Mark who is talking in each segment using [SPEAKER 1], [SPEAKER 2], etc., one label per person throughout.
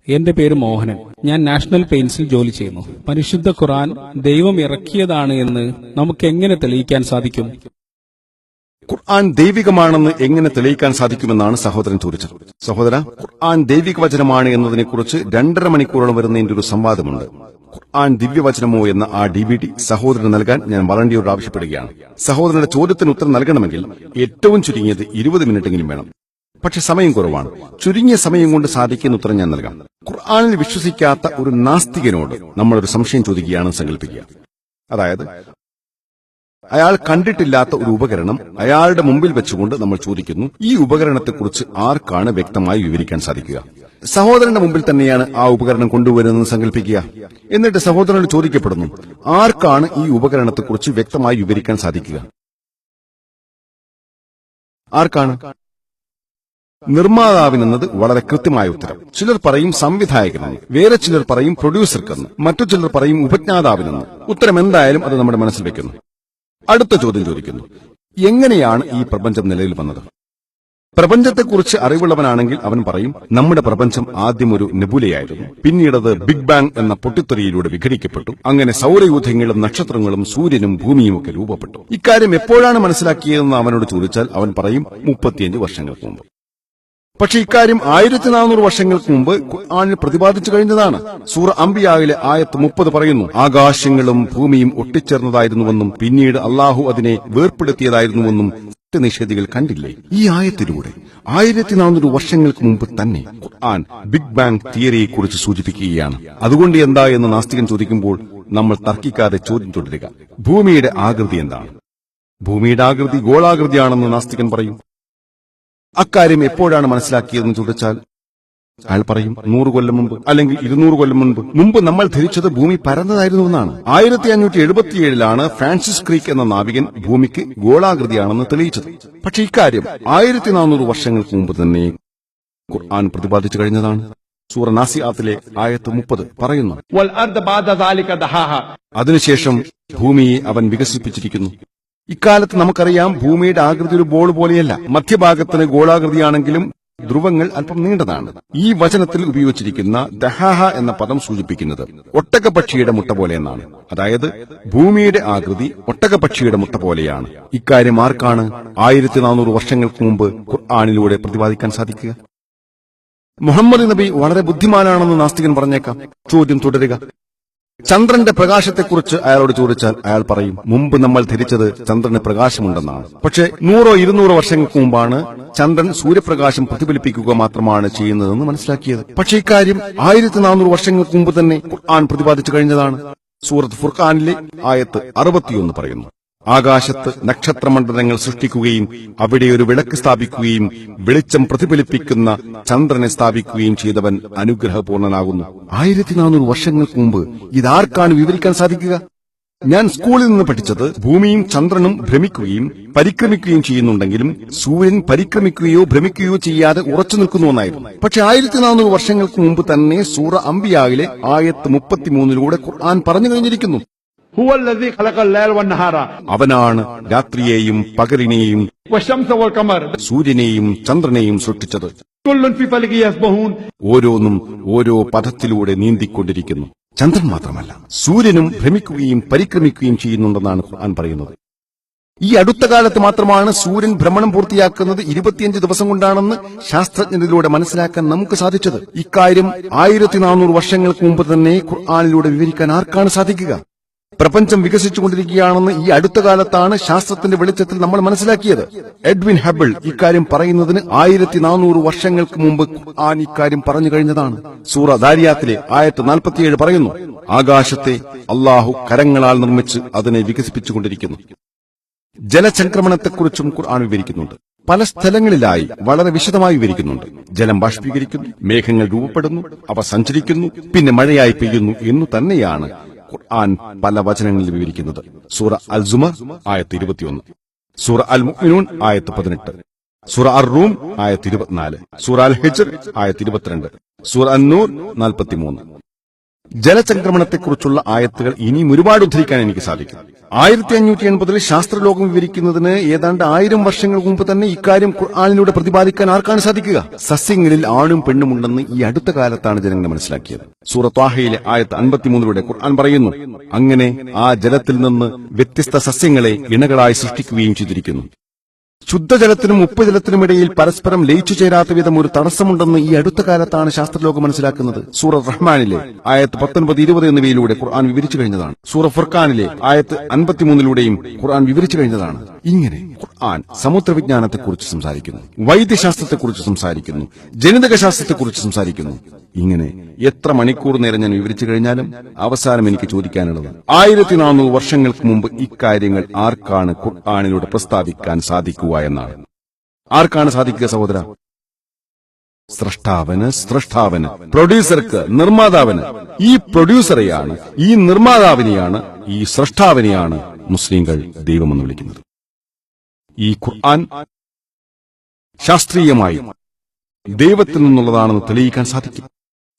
[SPEAKER 1] എന്റെ പേര് മോഹനൻ. ഞാൻ നാഷണൽ പെയിന്റ്സിൽ ജോലി ചെയ്യുന്നു. പരിശുദ്ധ ഖുർആൻ ദൈവം ഇറക്കിയതാണ് എന്ന് നമുക്ക് എങ്ങനെ തെളിയിക്കാൻ സാധിക്കും?
[SPEAKER 2] ഖുർആൻ ദൈവികമാണെന്ന് എങ്ങനെ തെളിയിക്കാൻ സാധിക്കുമെന്നാണ് സഹോദരൻ ചോദിച്ചത്. സഹോദര, ഖുർആൻ ദൈവിക വചനമാണ് എന്നതിനെക്കുറിച്ച് 2.5 മണിക്കൂറോളം വരുന്നതിന്റെ ഒരു സംവാദമുണ്ട്. ഖുർആൻ ദിവ്യവചനമോ എന്ന ആ DVD സഹോദരന് നൽകാൻ ഞാൻ വളണ്ടിയറോട് ആവശ്യപ്പെടുകയാണ്. സഹോദരന്റെ ചോദ്യത്തിന് ഉത്തരം നൽകണമെങ്കിൽ ഏറ്റവും ചുരുങ്ങിയത് 20 മിനിറ്റെങ്കിലും വേണം. പക്ഷെ സമയം കുറവാണ്. ചുരുങ്ങിയ സമയം കൊണ്ട് സാധിക്കുന്ന ഉത്തരം ഞാൻ നൽകാം. ഖുർആനിൽ വിശ്വസിക്കാത്ത ഒരു നാസ്തികനോട് നമ്മളൊരു സംശയം ചോദിക്കുകയാണെന്ന് സങ്കല്പിക്കുക. അതായത്, അയാൾ കണ്ടിട്ടില്ലാത്ത ഒരു ഉപകരണം അയാളുടെ മുമ്പിൽ വെച്ചുകൊണ്ട് നമ്മൾ ചോദിക്കുന്നു, ഈ ഉപകരണത്തെക്കുറിച്ച് ആർക്കാണ് വ്യക്തമായി വിവരിക്കാൻ സാധിക്കുക? സഹോദരന്റെ മുമ്പിൽ തന്നെയാണ് ആ ഉപകരണം കൊണ്ടുവരുന്നതെന്ന് സങ്കല്പിക്കുക. എന്നിട്ട് സഹോദരനോട് ചോദിക്കപ്പെടുന്നു, ആർക്കാണ് ഈ ഉപകരണത്തെക്കുറിച്ച് വ്യക്തമായി വിവരിക്കാൻ സാധിക്കുക? ആർക്കാണ്? നിർമ്മാതാവിനെന്നത് വളരെ കൃത്യമായ ഉത്തരം. ചിലർ പറയും സംവിധായകനെന്ന്, വേറെ ചിലർ പറയും പ്രൊഡ്യൂസർക്കെന്ന്, മറ്റു ചിലർ പറയും ഉപജ്ഞാതാവിനെന്ന്. ഉത്തരം എന്തായാലും അത് നമ്മുടെ മനസ്സിൽ വെക്കുന്നു. അടുത്ത ചോദ്യം ചോദിക്കുന്നു, എങ്ങനെയാണ് ഈ പ്രപഞ്ചം നിലയിൽ വന്നത്? പ്രപഞ്ചത്തെക്കുറിച്ച് അറിവുള്ളവനാണെങ്കിൽ അവൻ പറയും, നമ്മുടെ പ്രപഞ്ചം ആദ്യം ഒരു നെബുലയായിരുന്നു, പിന്നീടത് ബിഗ് ബാങ് എന്ന പൊട്ടിത്തെറിയിലൂടെ വിഘടിക്കപ്പെട്ടു. അങ്ങനെ സൗരയൂഥങ്ങളും നക്ഷത്രങ്ങളും സൂര്യനും ഭൂമിയും ഒക്കെ രൂപപ്പെട്ടു. ഇക്കാര്യം എപ്പോഴാണ് മനസ്സിലാക്കിയതെന്ന് അവനോട് ചോദിച്ചാൽ അവൻ പറയും 35 വർഷങ്ങൾക്ക് മുമ്പ്. പക്ഷെ ഇക്കാര്യം 1400 വർഷങ്ങൾക്ക് മുമ്പ് ഖുർആനിൽ പ്രതിപാദിച്ചു കഴിഞ്ഞതാണ്. സൂറ അംബിയായിലെ ആയത്ത് 30 പറയുന്നു, ആകാശങ്ങളും ഭൂമിയും ഒട്ടിച്ചേർന്നതായിരുന്നുവെന്നും പിന്നീട് അള്ളാഹു അതിനെ വേർപ്പെടുത്തിയതായിരുന്നുവെന്നും നിഷേധികൾ കണ്ടില്ലേ? ഈ ആയത്തിലൂടെ 1400 വർഷങ്ങൾക്ക് മുമ്പ് തന്നെ ഖുർആൻ ബിഗ് ബാങ് തിയറിയെക്കുറിച്ച് സൂചിപ്പിക്കുകയാണ്. അതുകൊണ്ട് എന്താ എന്ന് നാസ്തികൻ ചോദിക്കുമ്പോൾ നമ്മൾ തർക്കിക്കാതെ ചോദ്യം തുടരുക. ഭൂമിയുടെ ആകൃതി എന്താണ്? ഭൂമിയുടെ ആകൃതി ഗോളാകൃതിയാണെന്ന് നാസ്തികൻ പറയും. അക്കാര്യം എപ്പോഴാണ് മനസ്സിലാക്കിയതെന്ന് ചോദിച്ചാൽ അയാൾ പറയും 100 കൊല്ലം മുമ്പ്, അല്ലെങ്കിൽ 200 കൊല്ലം മുമ്പ് നമ്മൾ ധരിച്ചത് ഭൂമി പരന്നതായിരുന്നുവെന്നാണ്. 1577 ഫ്രാൻസിസ് ക്രീക്ക് എന്ന നാവികൻ ഭൂമിക്ക് ഗോളാകൃതിയാണെന്ന് തെളിയിച്ചത്. പക്ഷെ ഇക്കാര്യം 1400 വർഷങ്ങൾക്ക് മുമ്പ് തന്നെ ഖുർആൻ പ്രതിപാദിച്ചു കഴിഞ്ഞതാണ്. സൂറ നാസിആത്തിലെ ആയത്ത് 30 പറയുന്നു, അതിനുശേഷം ഭൂമിയെ അവൻ വികസിപ്പിച്ചിരിക്കുന്നു. ഇക്കാലത്ത് നമുക്കറിയാം, ഭൂമിയുടെ ആകൃതി ഒരു ബോൾ പോലെയല്ല. മധ്യഭാഗത്തിന് ഗോളാകൃതിയാണെങ്കിലും ധ്രുവങ്ങൾ അല്പം നീണ്ടതാണ്. ഈ വചനത്തിൽ ഉപയോഗിച്ചിരിക്കുന്ന ദഹാഹ എന്ന പദം സൂചിപ്പിക്കുന്നത് ഒട്ടകപ്പക്ഷിയുടെ മുട്ട പോലെ എന്നാണ്. അതായത് ഭൂമിയുടെ ആകൃതി ഒട്ടകപ്പക്ഷിയുടെ മുട്ട പോലെയാണ്. ഇക്കാര്യം ആർക്കാണ് 1400 വർഷങ്ങൾക്ക് മുമ്പ് ഖുർആനിലൂടെ പ്രതിപാദിക്കാൻ സാധിക്കുക? മുഹമ്മദ് നബി വളരെ ബുദ്ധിമാനാണെന്ന് നാസ്തികൻ പറഞ്ഞേക്കാം. ചോദ്യം തുടരുക. ചന്ദ്രന്റെ പ്രകാശത്തെക്കുറിച്ച് അയാളോട് ചോദിച്ചാൽ അയാൾ പറയും, മുമ്പ് നമ്മൾ ധരിച്ചത് ചന്ദ്രന് പ്രകാശമുണ്ടെന്നാണ്. പക്ഷേ 100-200 വർഷങ്ങൾക്ക് മുമ്പാണ് ചന്ദ്രൻ സൂര്യപ്രകാശം പ്രതിഫലിപ്പിക്കുക മാത്രമാണ് ചെയ്യുന്നതെന്ന് മനസ്സിലാക്കിയത്. പക്ഷേ ഇക്കാര്യം 1400 വർഷങ്ങൾക്ക് മുമ്പ് തന്നെ ഖുർആൻ പ്രതിപാദിച്ചു കഴിഞ്ഞതാണ്. സൂറത്ത് ഫുർഖാനിലെ ആയത്ത് 61 പറയുന്നു, ആകാശത്ത് നക്ഷത്രമണ്ഡലങ്ങൾ സൃഷ്ടിക്കുകയും അവിടെ ഒരു വിളക്ക് സ്ഥാപിക്കുകയും വെളിച്ചം പ്രതിഫലിപ്പിക്കുന്ന ചന്ദ്രനെ സ്ഥാപിക്കുകയും ചെയ്തവൻ അനുഗ്രഹപൂർണനാകുന്നു. 1400 വർഷങ്ങൾക്ക് മുമ്പ് ഇതാർക്കാണ് വിവരിക്കാൻ സാധിക്കുക? ഞാൻ സ്കൂളിൽ നിന്ന് പഠിച്ചത് ഭൂമിയും ചന്ദ്രനും ഭ്രമിക്കുകയും പരിക്രമിക്കുകയും ചെയ്യുന്നുണ്ടെങ്കിലും സൂര്യൻ പരിക്രമിക്കുകയോ ഭ്രമിക്കുകയോ ചെയ്യാതെ ഉറച്ചു നിൽക്കുന്നുവെന്നായിരുന്നു. പക്ഷെ 1400 വർഷങ്ങൾക്ക് മുമ്പ് തന്നെ സൂറ അംബിയായിലെ ആയത്ത് 33 ഖുർആൻ പറഞ്ഞു കഴിഞ്ഞിരിക്കുന്നു, അവനാണ് രാത്രിയെയും പകലിനെയും സൂര്യനെയും ചന്ദ്രനെയും സൃഷ്ടിച്ചത്. ഓരോന്നും ഓരോ പഥത്തിലൂടെ നീന്തിക്കൊണ്ടിരിക്കുന്നു. ചന്ദ്രൻ മാത്രമല്ല, സൂര്യനും ഭ്രമിക്കുകയും പരിക്രമിക്കുകയും ചെയ്യുന്നുണ്ടെന്നാണ് ഖുർആൻ പറയുന്നത്. ഈ അടുത്ത കാലത്ത് മാത്രമാണ് സൂര്യൻ ഭ്രമണം പൂർത്തിയാക്കുന്നത് 25 ദിവസം കൊണ്ടാണെന്ന് ശാസ്ത്രജ്ഞരിലൂടെ മനസ്സിലാക്കാൻ നമുക്ക് സാധിച്ചത്. ഇക്കാര്യം 1400 വർഷങ്ങൾക്ക് മുമ്പ് തന്നെ ഖുർആനിലൂടെ വിവരിക്കാൻ ആർക്കാണ് സാധിക്കുക? പ്രപഞ്ചം വികസിച്ചുകൊണ്ടിരിക്കുകയാണെന്ന് ഈ അടുത്ത കാലത്താണ് ശാസ്ത്രത്തിന്റെ വെളിച്ചത്തിൽ നമ്മൾ മനസ്സിലാക്കിയത്. എഡ്വിൻ ഹബിൾ ഇക്കാര്യം പറയുന്നതിന് 1400 വർഷങ്ങൾക്ക് മുമ്പ് ഖുർആൻ ഇക്കാര്യം പറഞ്ഞു കഴിഞ്ഞതാണ്. സൂറ ദാരിയാത്തിലെ ആയത്ത് 47 പറയുന്നു, ആകാശത്തെ അള്ളാഹു കരങ്ങളാൽ നിർമ്മിച്ച് അതിനെ വികസിപ്പിച്ചുകൊണ്ടിരിക്കുന്നു. ജലചംക്രമണത്തെക്കുറിച്ചും ഖുർആൻ വിവരിക്കുന്നുണ്ട്. പല സ്ഥലങ്ങളിലായി വളരെ വിശദമായി വിവരിക്കുന്നുണ്ട്. ജലം ബാഷ്പീകരിക്കുന്നു, മേഘങ്ങൾ രൂപപ്പെടുന്നു, അവ സഞ്ചരിക്കുന്നു, പിന്നെ മഴയായി പെയ്യുന്നു എന്നു തന്നെയാണ് ഖുർആൻ പല വചനങ്ങളിൽ വിവരിക്കുന്നത്. സൂറ അൽ സുമർ ആയത്ത് 21, സൂറ അൽ മുഅ്മിനൂൻ ആയത്ത് 18, സൂറ അർ റൂം ആയത്ത് 24, സൂറ അൽ ഹിജ്ർ ആയത്ത് 22, സൂറ അൻ നൂർ 43. ജലചംക്രമണത്തെക്കുറിച്ചുള്ള ആയത്തുകൾ ഇനിയും ഒരുപാട് ഉദ്ധരിക്കാൻ എനിക്ക് സാധിക്കും. 1580 ശാസ്ത്രലോകം വിവരിക്കുന്നതിന് ഏതാണ്ട് 1000 വർഷങ്ങൾ മുമ്പ് തന്നെ ഇക്കാര്യം ഖുർആനിലൂടെ പ്രതിപാദിക്കാൻ ആർക്കാണ് സാധിക്കുക? സസ്യങ്ങളിൽ ആണും പെണ്ണും ഉണ്ടെന്ന് ഈ അടുത്ത കാലത്താണ് ജനങ്ങൾ മനസ്സിലാക്കിയത്. സൂറത്ത് ത്വാഹയിലെ ആയത്ത് 53 ഖുർആൻ പറയുന്നു, അങ്ങനെ ആ ജലത്തിൽ നിന്ന് വ്യത്യസ്ത സസ്യങ്ങളെ ഇണകളായി സൃഷ്ടിക്കുകയും ചെയ്തിരിക്കുന്നു. ശുദ്ധജലത്തിനും ഉപ്പുജലത്തിനുമിടയിൽ പരസ്പരം ലയിച്ചു ചേരാത്ത വിധം ഒരു തടസ്സമുണ്ടെന്ന് ഈ അടുത്ത കാലത്താണ് ശാസ്ത്രലോകം മനസ്സിലാക്കുന്നത്. സൂറത്ത് റഹ്മാനിലെ ആയത്ത് 19, 20 എന്നിവയിലൂടെ ഖുർആൻ വിവരിച്ചു കഴിഞ്ഞതാണ്. സൂറത്ത് ഫുർഖാനിലെ ആയത്ത് 53 ഖുർആൻ വിവരിച്ചു കഴിഞ്ഞതാണ്. ഇങ്ങനെ ഖുർആൻ സമുദ്രവിജ്ഞാനത്തെക്കുറിച്ച് സംസാരിക്കുന്നു, വൈദ്യശാസ്ത്രത്തെക്കുറിച്ച് സംസാരിക്കുന്നു, ജനിതക ശാസ്ത്രത്തെക്കുറിച്ച് സംസാരിക്കുന്നു. ഇങ്ങനെ എത്ര മണിക്കൂർ നേരം ഞാൻ വിവരിച്ചു കഴിഞ്ഞാലും അവസാനം എനിക്ക് ചോദിക്കാനുള്ളത്, 1400 വർഷങ്ങൾക്ക് മുമ്പ് ഇക്കാര്യങ്ങൾ ആർക്കാണ് ഖുർആനിലൂടെ പ്രസ്താവിക്കാൻ സാധിക്കുക എന്നാണ്. ആർക്കാണ് സാധിക്കുക സഹോദര? സ്രഷ്ടാവിന്, പ്രൊഡ്യൂസർക്ക്, നിർമ്മാതാവിന്. ഈ പ്രൊഡ്യൂസറെയാണ്, ഈ നിർമ്മാതാവിനെയാണ്, ഈ സ്രഷ്ടാവിനെയാണ് മുസ്ലിങ്ങൾ ദൈവമെന്ന് വിളിക്കുന്നത്. ഈ ഖുർആൻ ശാസ്ത്രീയമായി ദൈവത്തിൽ നിന്നുള്ളതാണെന്ന് തെളിയിക്കാൻ സാധിക്കും.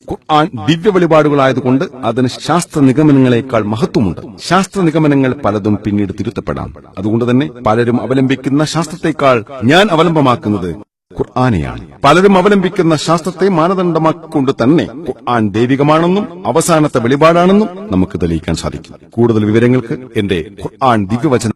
[SPEAKER 2] ഖുർആൻ ദിവ്യ വെളിപാടുകളായതുകൊണ്ട് അതിന് ശാസ്ത്ര നിഗമനങ്ങളെക്കാൾ മഹത്വമുണ്ട്. ശാസ്ത്ര നിഗമനങ്ങൾ പലതും പിന്നീട് തിരുത്തപ്പെടാം. അതുകൊണ്ട് തന്നെ പലരും അവലംബിക്കുന്ന ശാസ്ത്രത്തെക്കാൾ ഞാൻ അവലംബമാക്കുന്നത് ഖുർആനെയാണ്. പലരും അവലംബിക്കുന്ന ശാസ്ത്രത്തെ മാനദണ്ഡമാക്കിക്കൊണ്ട് തന്നെ ഖുർആൻ ദൈവികമാണെന്നും അവസാനത്തെ വെളിപാടാണെന്നും നമുക്ക് തെളിയിക്കാൻ സാധിക്കും. കൂടുതൽ വിവരങ്ങൾക്ക് എന്റെ ഖുർആൻ ദിവ്യവചന